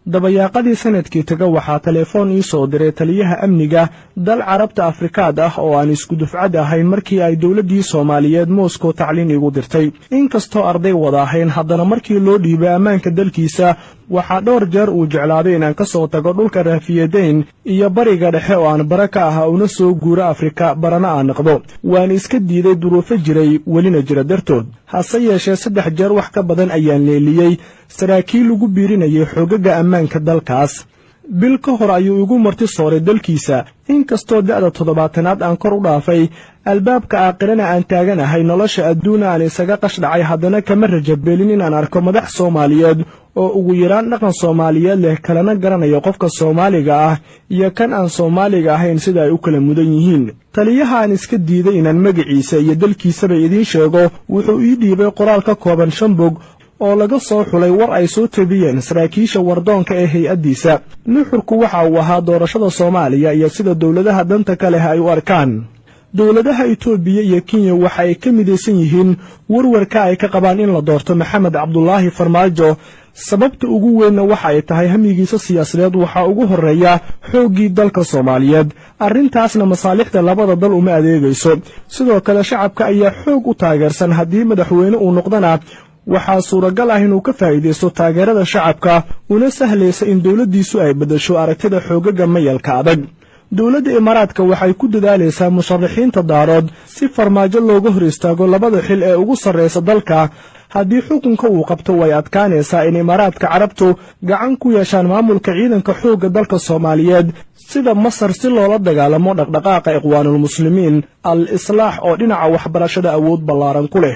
dabayaaqadii sanadkii taga waxaa telefoon ii soo diray taliyaha amniga dal carabta afrikaad ah oo aan isku dufcad ahayn markii ay dowladdii Soomaaliyeed Moscow tacliin igu dirtay inkastoo arday wada ahayn haddana markii loo dhiibay ammaanka dalkiisa waxaa dhowr jeer uu jeclaaday inaan ka soo tago dhulka Raafiyadeyn iyo bariga dhexe oo aan baraka ah una soo guuro Afrika barana aan noqdo waan iska diiday duruufo jiray welina jira dartood hase yeeshee 3 jeer wax ka badan ayaan leeliyay saraakiil lagu biirinayay xogaga ammaanka dalkaas bil ka hor ayuu igu marti sooray dalkiisa inkastoo da'da 70aad aan kor u dhaafay albaabka aakhirana aan taaganahay nolosha adduuna aan isaga qashdhacay haddana kama rajabeelin inaan arko madax Soomaaliyeed oo ugu yaraan dhaqan Soomaaliyeed leh kalena garanayo qofka Soomaaliga ah iyo kan aan Soomaaliga ahayn sida ay u kala mudan yihiin taliyaha aan iska diiday inaan magaciisa iyo dalkiisaba idin sheego wuxuu ii dhiibay qoraal ka kooban 5 bog oo laga soo xulay war ay soo tabiyeen saraakiisha wardoonka ee hay'adiisa nuxurku waxa uu ahaa doorashada Soomaaliya iyo sida dawladaha danta kale ay u arkaan dawladaha Itoobiya iyo Kenya waxa ay ka midaysan yihiin warwarka ay ka qabaan in la doorto Maxamed Cabdullaahi Farmaajo sababta ugu weyn waxa ay tahay hamigiisa siyaasadeed waxa ugu horeeya xoogii dalka Soomaaliyeed arrintaasna masaalixda labada dal uma adeegayso sidoo kale shacabka ayaa xoog u taageersan haddii madaxweyne uu noqdana waxaa suuragal ah inuu ka faa'iideysto taageerada shacabka una sahlaysa in dawladdiisu ay bedesho aragtida xoogaga mayalka adag dawladda Imaaraadka waxay ku dadaalaysaa musharaxiinta daarood si Farmaajo looga hor istaago labada xil ee ugu sareysa dalka haddii xukunka uu qabto way adkaanaysaa in Imaaraadka Carabtu gacan ku yeeshaan maamulka ciidanka xoogga dalka Soomaaliyeed sida Masar si loola dagaalamo dhaqdhaqaaqa Ikhwaanul Muslimiin al-Islaax oo dhinaca waxbarashada awood ballaaran ku leh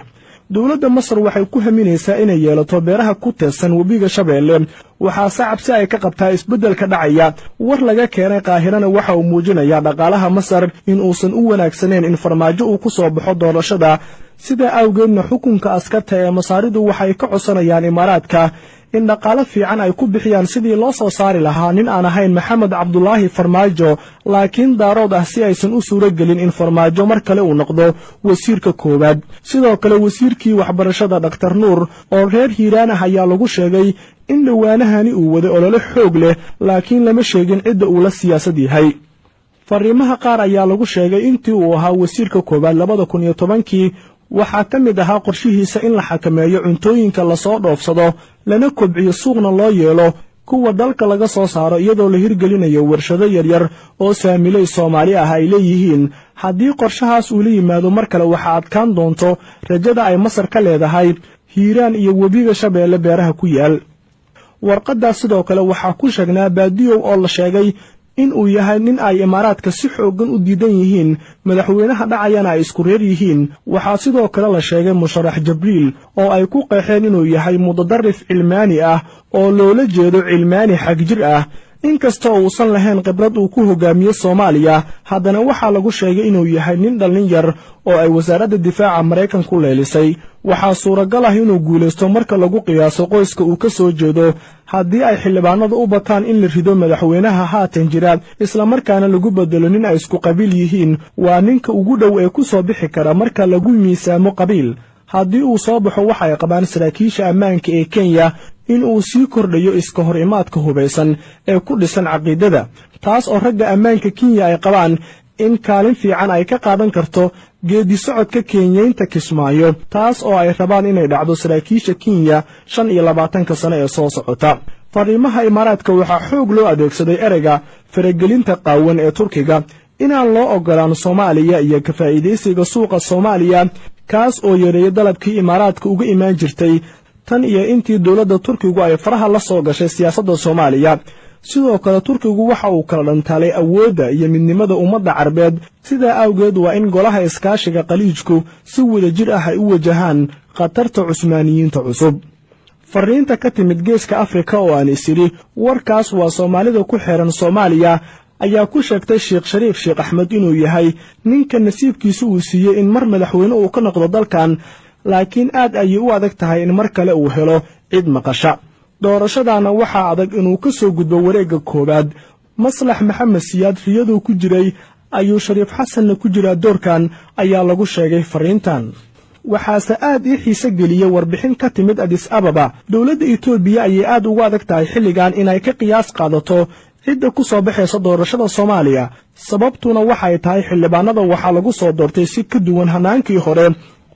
dawladda Masar waxay ku haminaysaa inay yeelato beeraha ku teedsan webiga Shabeelle waxaa sacabsi ay ka qabtaa isbeddelka dhacaya war laga keenay Qaahirana waxa uu muujinayaa dhaqaalaha Masar in uusan u wanaagsaneyn in Farmaajo uu ku soo baxo doorashada sida awgeedna xukunka askarta ee Masaaridu waxay ka codsanayaan Imaaraadka in dhaqaale fiican ay ku bixiyaan sidii loo soo saari lahaa nin aan ahayn Maxamed Cabdullaahi Farmaajo laakiin daarood ah si aysan u suuragelin in Farmaajo mar kale uu noqdo wasiirka koowaad sidoo kale wasiirkii waxbarashada Dr. Nuur oo reer Hiiraan ah ayaa lagu sheegay in dhawaanahani uu wada olole xoog leh laakiin lama sheegin cidda uu la siyaasad yahay fariimaha qaar ayaa lagu sheegay intii uu ahaa wasiirka koowaad 2010kii waxaa ka mid ahaa qorshihiisa in la xakameeyo cuntooyinka la soo dhoofsado lana kobciyo suuqna loo yeelo kuwa dalka laga soo saaro iyadoo la hirgelinayo warshado yaryar oo saamilay Soomaali ah ay leeyihiin haddii qorshahaas uu la yimaado mar kale waxa adkaan doonto rajada ay Masar ka leedahay Hiiraan iyo webiga Shabeelle beeraha ku yaal warqadaas sidoo kale waxaa ku sheegnaa baadiyow oo la sheegay in uu yahay nin ay Imaaraadka si xoogan u diidan yihiin madaxweynaha dhacayana ay isku reer yihiin waxaa sidoo kale la sheegay musharax Jibriil oo ay ku qeexeen inuu yahay mudadarrif cilmaani ah oo loola jeedo cilmaani xagjir ah inkastoo uusan lahayn khibrad uu ku hogaamiyo Soomaaliya haddana waxaa lagu sheegay inuu yahay nin dhalin yar oo ay wasaaradda difaaca Mareykanku leelisay waxaa suuragal ah inuu guulaysto marka lagu qiyaaso qoyska uu ka soo jeedo haddii ay xildhibaanadu u bataan in la rido madaxweynaha haatan jira isla markaana lagu bedelo nin ay isku qabiil yihiin waa ninka ugu dhow ee ku soo bixi kara marka lagu miisaamo qabiil haddii uu soo baxo waxa ay qabaan saraakiisha ammaanka ee Kenya in uu sii kordhayo iska hor imaadka hubaysan ee ku dhisan caqiidada taas oo ragga ammaanka Kenya ay qabaan in kaalin fiican ay ka qaadan karto geedi socodka Kenyaynta Kismaayo taas oo ay rabaan inay dhacdo saraakiisha Kenya 25 sano ee soo socota fariimaha Imaaraadka waxaa xoog loo adeegsaday ereyga faragelinta qaawan ee Turkiga inaan loo ogolaan Soomaaliya iyo ka faa'iideysiga suuqa Soomaaliya kaas oo yareeyay dalabkii Imaaraadka uga imaan jirtay tan iyo intii dawladda Turkigu ay faraha la soo gashay siyaasadda Soomaaliya sidoo kale Turkigu waxa uu kala dhantaalay awoodda iyo midnimada ummadda Carbeed sida awgeed waa in golaha iskaashiga qaliijku si wadajir ah ay u wajahaan khatarta Cusmaaniyiinta cusub fariinta ka timid geeska Afrika oo aan isiri warkaas waa Soomaalida ku xeeran Soomaaliya ayaa ku sheegtay Sheekh Shariif Sheekh Axmed inuu yahay ninka nasiibkiisu uu siiyay in mar madaxweyne uu ka noqdo dalkan laakiin aad ay u adag tahay in mar kale uu helo cid maqasha doorashadana waxaa adag inuu ka soo gudbo wareegga koowaad Maslax Maxamed Siyaad riyadu ku jiray ayuu Shariif Xasanna ku jira doorkan ayaa lagu sheegay fariintan waxaase aad ii xiise geliyey warbixin ka timid Addis Ababa. Dowladda Itoobiya ayay aad ugu adag tahay xilligan inay ka qiyaas qaadato cidda ku soo baxaysa doorashada Soomaaliya. Sababtuna waxay tahay xildhibaanada waxaa lagu soo doortay si ka duwan hanaankii hore.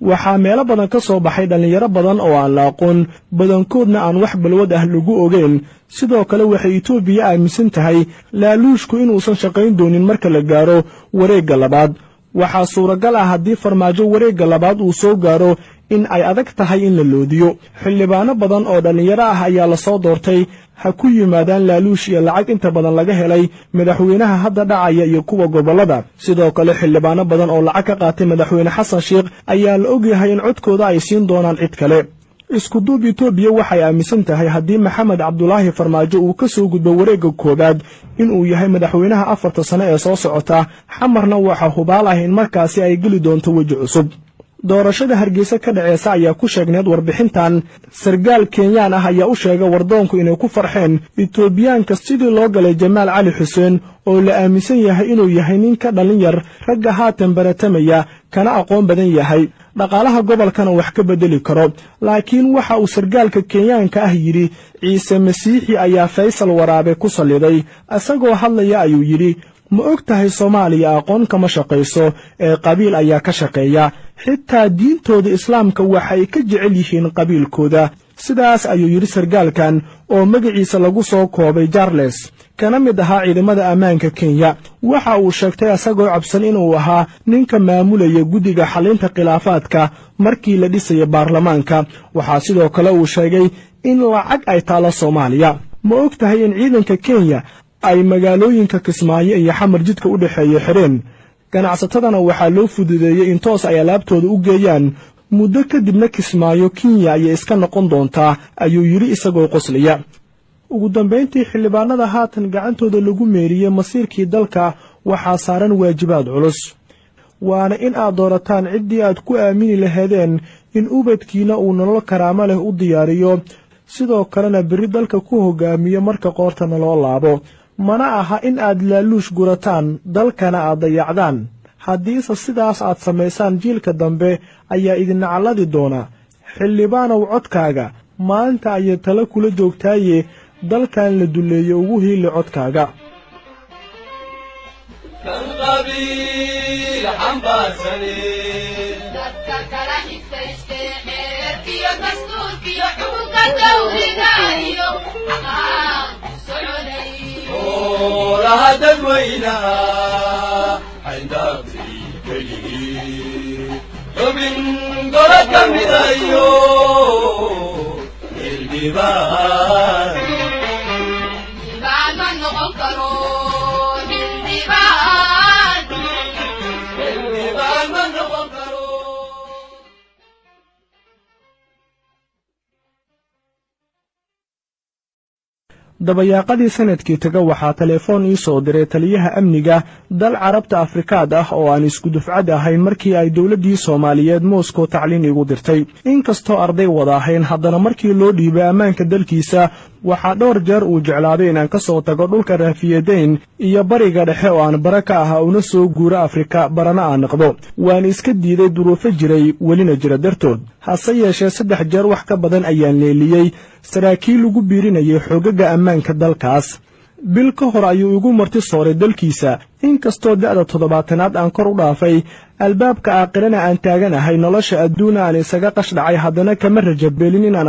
waxaa meelo badan ka soo baxay dhalinyaro badan oo aan la aqoon, badankoodna aan wax balwad ah lagu ogeyn. sidoo kale waxay Itoobiya aaminsan tahay laaluushku inuusan shaqayn doonin marka la gaaro wareegga labaad. waxaa suuragal ah haddii farmaajo wareegga labaad uu soo gaaro in ay adag tahay in la loodiyo. xildhibaano badan oo dhalinyaro ah ayaa la soo doortay, ha ku yimaadaan laaluush iyo lacag inta badan laga helay madaxweynaha hadda dhacaya iyo kuwa gobollada. sidoo kale xildhibaano badan oo lacag ka qaatay madaxweyne xasan sheekh ayaa la ogyahay in codkooda ay siin doonaan cid kale. isku duub Itoobiya waxay aaminsan tahay haddii Maxamed Cabdulaahi Farmaajo uu ka soo gudbo wareegga koowaad inuu yahay madaxweynaha 4 sano ee soo socota, xamarna waxa hubaal ah in markaasi ay geli doonto weji cusub. doorashada Hargeysa ka dhaceysa ayaa ku sheegneed warbixintan. sargaal Kenyaan ah ayaa u sheegay wardoonku inay ku farxeen Itoobiyaanka sidii loo galay Jamaal Cali Xuseen oo la aaminsan yahay inuu yahay nin ka dhalin yar ragga haatan baratamaya kana aqoon badan yahay, dhaqaalaha gobolkana wax ka bedeli karo. laakiin waxa uu sargaalka Kenyaanka ah yidhi Ciise Masiixi ayaa Faysal Waraabe ku saliday. isagoo hadlaya ayuu yidhi ma og tahay Soomaaliya aqoon kama shaqayso ee qabiil ayaa ka shaqeeya. xitaa diintooda islaamka waxay ka jecel yihiin qabiilkooda. sidaas ayuu yidhi sargaalkan oo magaciisa lagu soo koobay Charles, kana mid ahaa ciidamada ammaanka Kenya. waxa uu sheegtay asagoo cabsan inuu ahaa ninka maamulaya guddiga xalinta khilaafaadka markii la dhisay baarlamaanka. waxaa sidoo kale uu sheegay in lacag ay taalo Soomaaliya. ma og tahay in ciidanka Kenya ay magaalooyinka Kismaayo iyo Xamar jidka u dhaxeeya xireen, ganacsatadana waxaa loo fududeeyay in toos ay alaabtooda u geeyaan. muddo kadibna Kismaayo Kenya ayay iska noqon doontaa, ayuu yidhi isagoo qoslaya. ugu dambayntii xildhibaanada haatan gacantooda lagu meeriyey masiirkii dalka waxaa saaran waajibaad culus, waana in aad doorataan ciddii aad ku aamini lahaydeen in ubadkiina uu nolol karaamo leh u diyaariyo, sidoo kalena berri dalka ku hogaamiyo marka qoortana loo laabo. mana aha in aad laaluush gurataan dalkana aad dayacdaan. haddiise sidaas aad samaysaan jiilka dambe ayaa idin nacladi doona. xildhibaanow codkaaga maanta ayay talo kula joogtaaye dalkan la duleeyo ugu hiili codkaaga. هذا الوينا عندك في كلي ومن قرك من أيوه الجبال من نغفرون الجبال من نغفرون. dabayaaqadii sanadkii taga waxaa telefoon ii soo diray taliyaha amniga dal carabta Afrikaad ah oo aan isku dufcad ahayn markii ay dowladdii Soomaaliyeed Moscow tacliin igu dirtay. inkastoo arday wada ahayn, haddana markii loo dhiibay ammaanka dalkiisa waxaa dhowr jeer uu jeclaaday inaan ka soo tago dhulka Raafiyadeyn iyo bariga dhexe oo aan bara ka ahaa una soo guuro Afrika barana aan noqdo. waan iska diiday duruufo jiray welina jira dartood. hase yeeshee 3 jeer wax ka badan ayaan leeliyey saraakiil ugu biirinayay xoogagga ammaanka dalkaas. bil ka hor ayuu igu marti sooray dalkiisa, inkastoo da'da 70aad aan kor u dhaafay, albaabka aakhirana aan taaganahay, nolosha adduuna aan isaga qashdhacay, haddana kama rajabeelin inaan